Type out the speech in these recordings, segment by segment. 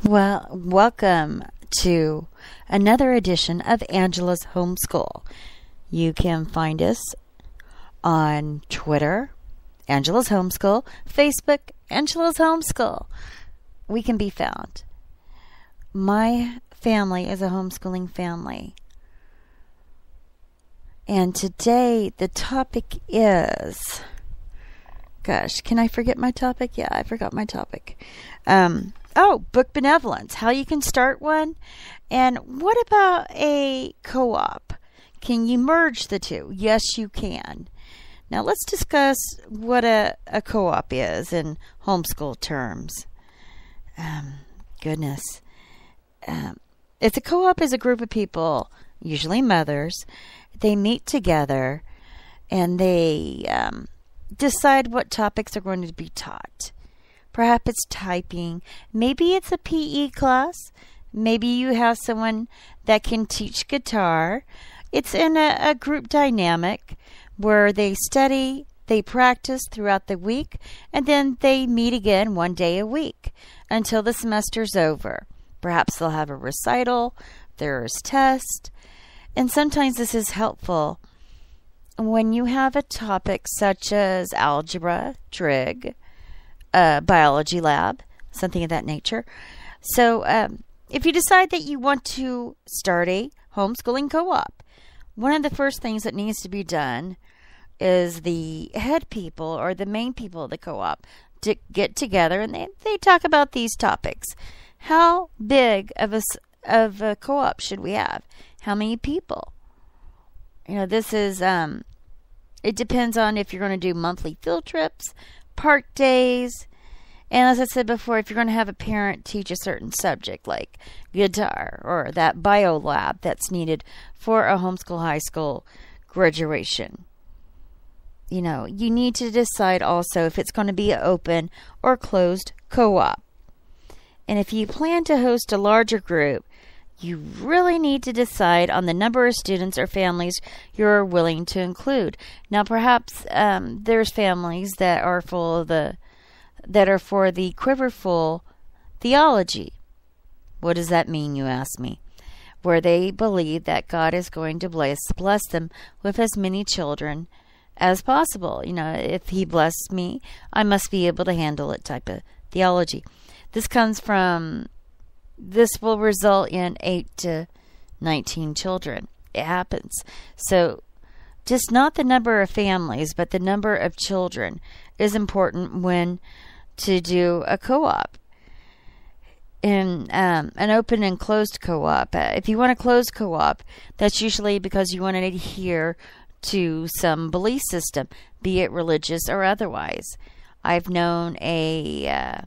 Well, welcome to another edition of Angela's Homeschool. You can find us on Twitter, Angela's Homeschool, Facebook, Angela's Homeschool. We can be found. My family is a homeschooling family. And today the topic is... Gosh, can I forget my topic? Yeah, I forgot my topic. Book Benevolence, how you can start one. And what about a co-op? Can you merge the two? Yes, you can. Now let's discuss what a co-op is in homeschool terms. It's a co-op is a group of people, usually mothers. They meet together and they decide what topics are going to be taught. Perhaps it's typing. Maybe it's a PE class. Maybe you have someone that can teach guitar. It's in a group dynamic where they study, they practice throughout the week, and then they meet again one day a week until the semester's over. Perhaps they'll have a recital, there's tests, and sometimes this is helpful when you have a topic such as algebra, trig, biology lab, something of that nature. So if you decide that you want to start a homeschooling co-op, one of the first things that needs to be done is the head people or the main people of the co-op to get together and they talk about these topics. How big of a co-op should we have? How many people? This is, it depends on if you're going to do monthly field trips, park days, and as I said before, if you're going to have a parent teach a certain subject like guitar or that bio lab that's needed for a homeschool high school graduation. You need to decide also if it's going to be an open or closed co-op. And if you plan to host a larger group, you really need to decide on the number of students or families you're willing to include. Now, perhaps there's families that are for the quiverful theology. What does that mean, you ask me? Where they believe that God is going to bless them with as many children as possible. If He blessed me, I must be able to handle it type of theology. This will result in 8 to 19 children. It happens. So just not the number of families, but the number of children is important when to do a co-op. In an open and closed co-op, if you want a closed co-op, that's usually because you want to adhere to some belief system, be it religious or otherwise. I've known a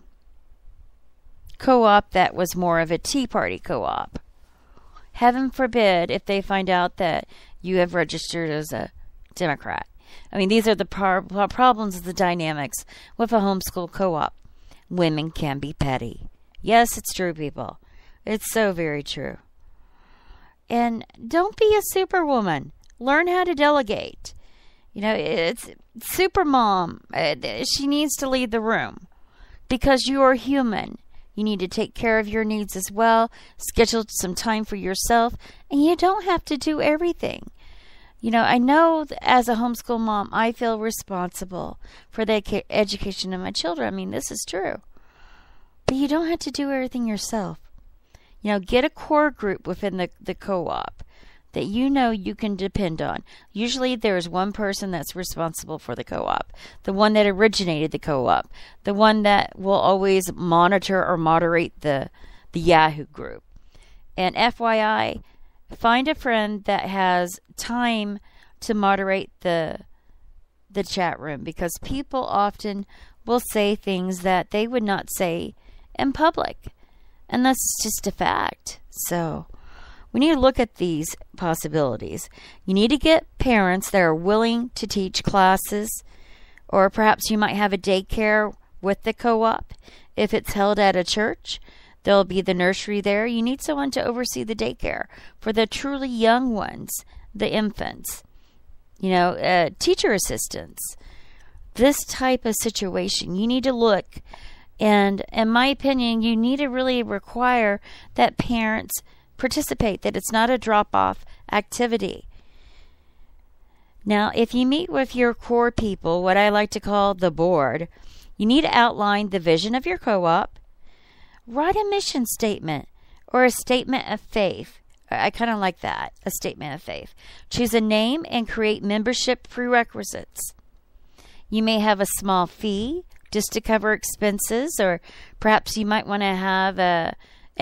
co-op that was more of a Tea Party co-op. Heaven forbid if they find out that you have registered as a Democrat. These are the problems of the dynamics with a homeschool co-op. Women can be petty. Yes, it's true, people. It's so very true. And don't be a superwoman. Learn how to delegate. It's supermom. She needs to lead the room because you are human. You need to take care of your needs as well, schedule some time for yourself, and you don't have to do everything. I know as a homeschool mom, I feel responsible for the education of my children. This is true. But you don't have to do everything yourself. Get a core group within the co-op that you can depend on. Usually there's one person that's responsible for the co-op, the one that originated the co-op, the one that will always monitor or moderate the Yahoo group. And FYI, find a friend that has time to moderate the chat room, because people often will say things that they would not say in public. And that's just a fact. So we need to look at these possibilities. You need to get parents that are willing to teach classes, or perhaps you might have a daycare with the co-op. If it's held at a church, there'll be the nursery there. You need someone to oversee the daycare for the truly young ones, the infants. Teacher assistants. This type of situation, you need to look And in my opinion, you need to really require that parents participate, that it's not a drop-off activity. Now, if you meet with your core people, what I like to call the board, you need to outline the vision of your co-op, write a mission statement or a statement of faith. I kind of like that, a statement of faith. Choose a name and create membership prerequisites. You may have a small fee just to cover expenses, or perhaps you might want to have an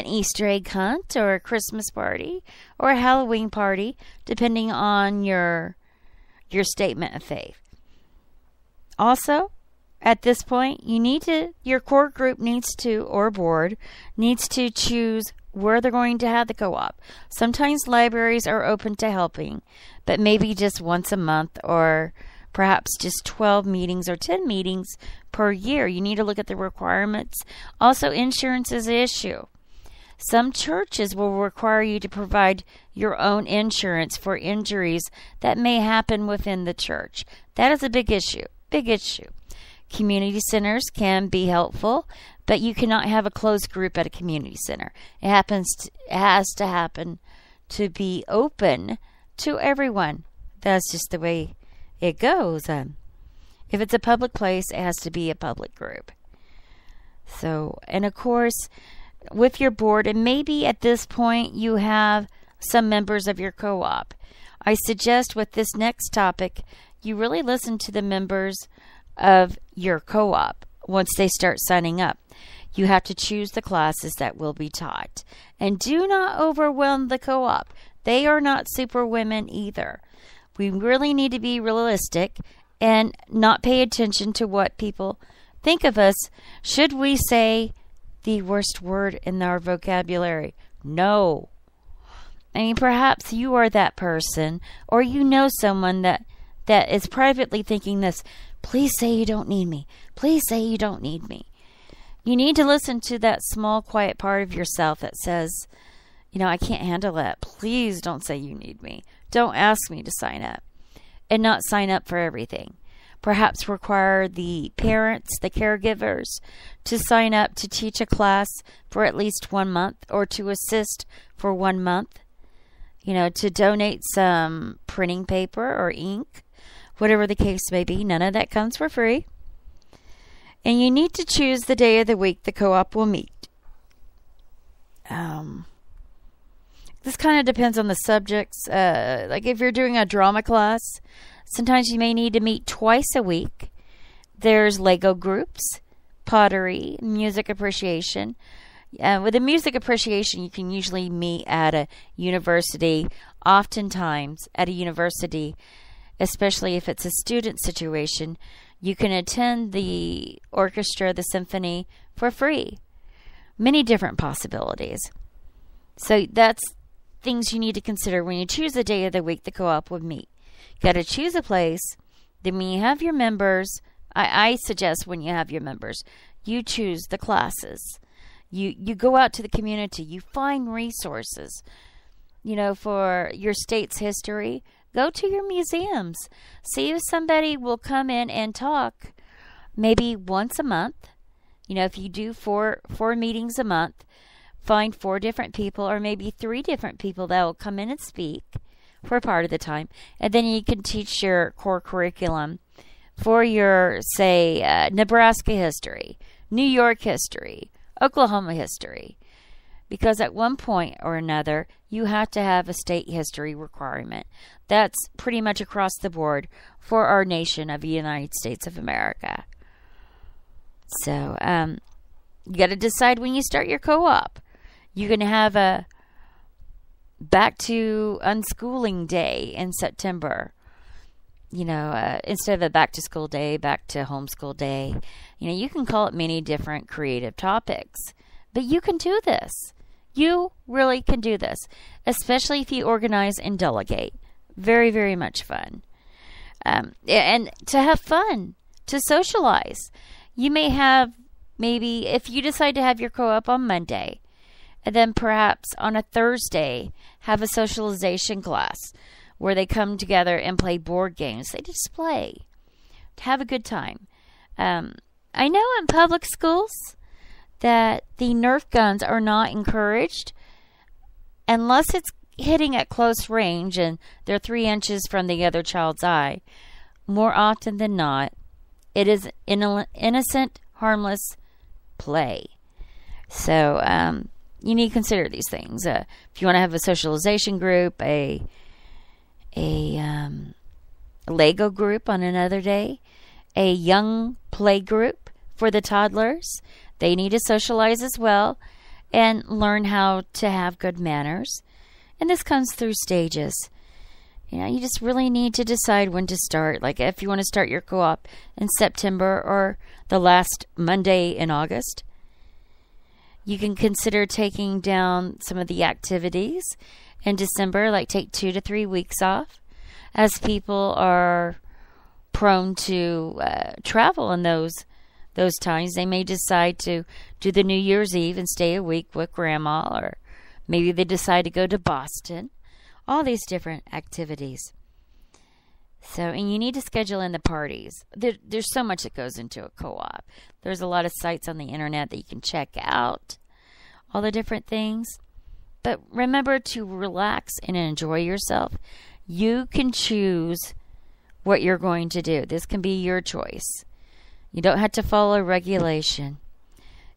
Easter egg hunt or a Christmas party or a Halloween party, depending on your statement of faith. Also, at this point, your core group needs to, or board, needs to choose where they're going to have the co-op. Sometimes libraries are open to helping, but maybe just once a month, or perhaps just 12 meetings or 10 meetings per year. You need to look at the requirements. Also, insurance is an issue. Some churches will require you to provide your own insurance for injuries that may happen within the church. That is a big issue. Big issue. Community centers can be helpful, but you cannot have a closed group at a community center. It has to happen to be open to everyone. That's just the way it goes. If it's a public place, it has to be a public group. So, and of course, with your board, and maybe at this point you have some members of your co-op, I suggest with this next topic, you really listen to the members of your co-op once they start signing up. You have to choose the classes that will be taught. And do not overwhelm the co-op. They are not superwomen either. We really need to be realistic and not pay attention to what people think of us. Should we say the worst word in our vocabulary? No. I mean, perhaps you are that person, or you know someone that is privately thinking this. Please say you don't need me. Please say you don't need me. You need to listen to that small, quiet part of yourself that says, I can't handle that. Please don't say you need me. Don't ask me to sign up. And not sign up for everything. Perhaps require the parents, the caregivers, to sign up to teach a class for at least 1 month, or to assist for 1 month. To donate some printing paper or ink, whatever the case may be. None of that comes for free. And you need to choose the day of the week the co-op will meet. This kind of depends on the subjects. Like if you're doing a drama class, sometimes you may need to meet twice a week. There's Lego groups, pottery, music appreciation. With the music appreciation, you can usually meet at a university. Oftentimes at a university, especially if it's a student situation, you can attend the orchestra, the symphony for free. Many different possibilities. So that's things you need to consider when you choose the day of the week the co-op would meet. You got to choose a place. Then when you have your members, I suggest when you have your members, you choose the classes. You go out to the community. You find resources. For your state's history, go to your museums. See if somebody will come in and talk maybe once a month. If you do four meetings a month, find 4 different people, or maybe 3 different people that will come in and speak for part of the time. And then you can teach your core curriculum for your, say, Nebraska history, New York history, Oklahoma history. Because at one point or another, you have to have a state history requirement. That's pretty much across the board for our nation of the United States of America. So, you got to decide when you start your co-op. You're going to have a back to unschooling day in September. Instead of a back to school day, back to homeschool day. You can call it many different creative topics. But you can do this. You really can do this, especially if you organize and delegate. Very, very much fun. And to have fun, to socialize. You may have, maybe, if you decide to have your co-op on Monday, and then perhaps on a Thursday, have a socialization class where they come together and play board games. They just play. To have a good time. I know in public schools, that the Nerf guns are not encouraged unless it's hitting at close range and they're 3 inches from the other child's eye. More often than not, it is innocent, harmless play. So you need to consider these things. If you want to have a socialization group, a Lego group on another day, a young play group for the toddlers. They need to socialize as well and learn how to have good manners. And this comes through stages. You just really need to decide when to start. Like if you want to start your co-op in September or the last Monday in August, you can consider taking down some of the activities in December, like take 2 to 3 weeks off, as people are prone to travel in those times. They may decide to do the New Year's Eve and stay a week with Grandma, or maybe they decide to go to Boston. All these different activities. So, and you need to schedule in the parties. There's so much that goes into a co-op. There's a lot of sites on the internet that you can check out, all the different things. But remember to relax and enjoy yourself. You can choose what you're going to do. This can be your choice. You don't have to follow regulation.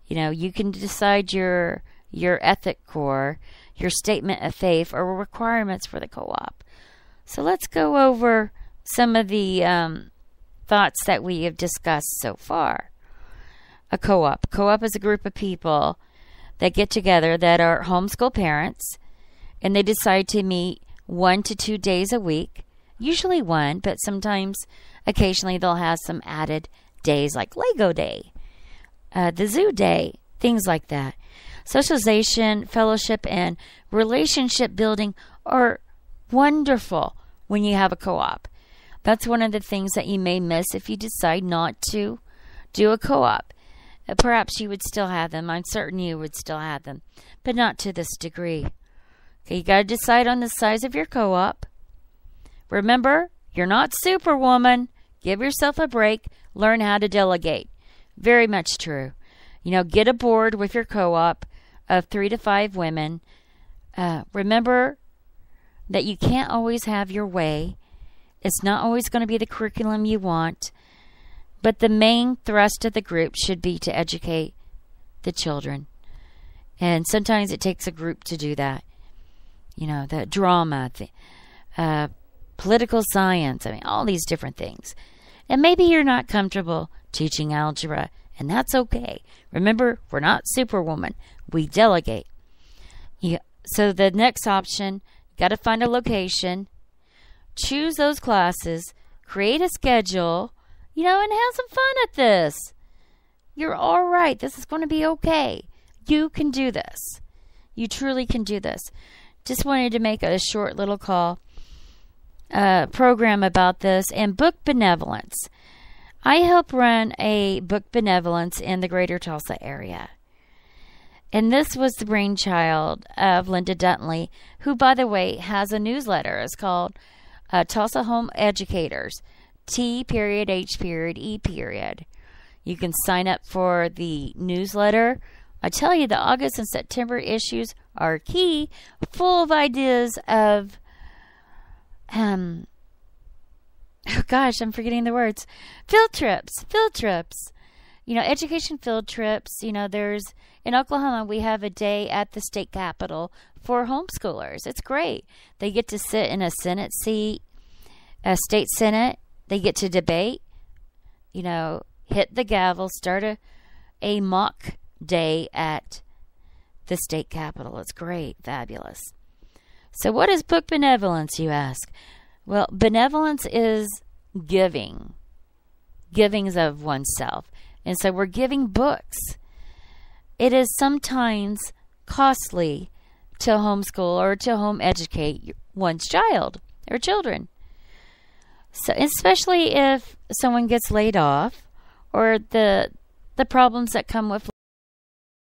You can decide your ethic core, your statement of faith, or requirements for the co-op. So let's go over some of the thoughts that we have discussed so far. A co-op. Co-op is a group of people that get together that are homeschool parents, and they decide to meet 1 to 2 days a week, usually 1, but sometimes, occasionally, they'll have some added days like Lego Day, the Zoo Day, things like that. Socialization, fellowship, and relationship building are wonderful when you have a co-op. That's one of the things that you may miss if you decide not to do a co-op. Perhaps you would still have them. I'm certain you would still have them, but not to this degree. Okay, you got to decide on the size of your co-op. Remember, you're not Superwoman. Give yourself a break. Learn how to delegate. Very much true. Get a board with your co-op of 3 to 5 women. Remember that you can't always have your way. It's not always going to be the curriculum you want. But the main thrust of the group should be to educate the children. And sometimes it takes a group to do that. The drama, political science, all these different things. And maybe you're not comfortable teaching algebra, and that's okay. Remember, we're not Superwoman. We delegate. So the next option, you got to find a location, choose those classes, create a schedule, and have some fun at this. You're all right. This is going to be okay. You can do this. You truly can do this. Just wanted to make a short little program about this. And Book Benevolence. I help run a Book Benevolence in the greater Tulsa area. And this was the brainchild of Linda Duntley, who, by the way, has a newsletter. It's called Tulsa Home Educators, T.H.E. You can sign up for the newsletter. I tell you, the August and September issues are key, full of ideas of, I'm forgetting the words. Field trips. Education field trips. There's, in Oklahoma, we have a day at the state capitol for homeschoolers. It's great. They get to sit in a Senate seat, a state Senate. They get to debate, hit the gavel, start a mock day at the state capitol. It's great. Fabulous. So what is Book Benevolence, you ask? Well, benevolence is giving. Givings of oneself. And so we're giving books. It is sometimes costly to homeschool or to home educate one's child or children. So especially if someone gets laid off or the problems that come with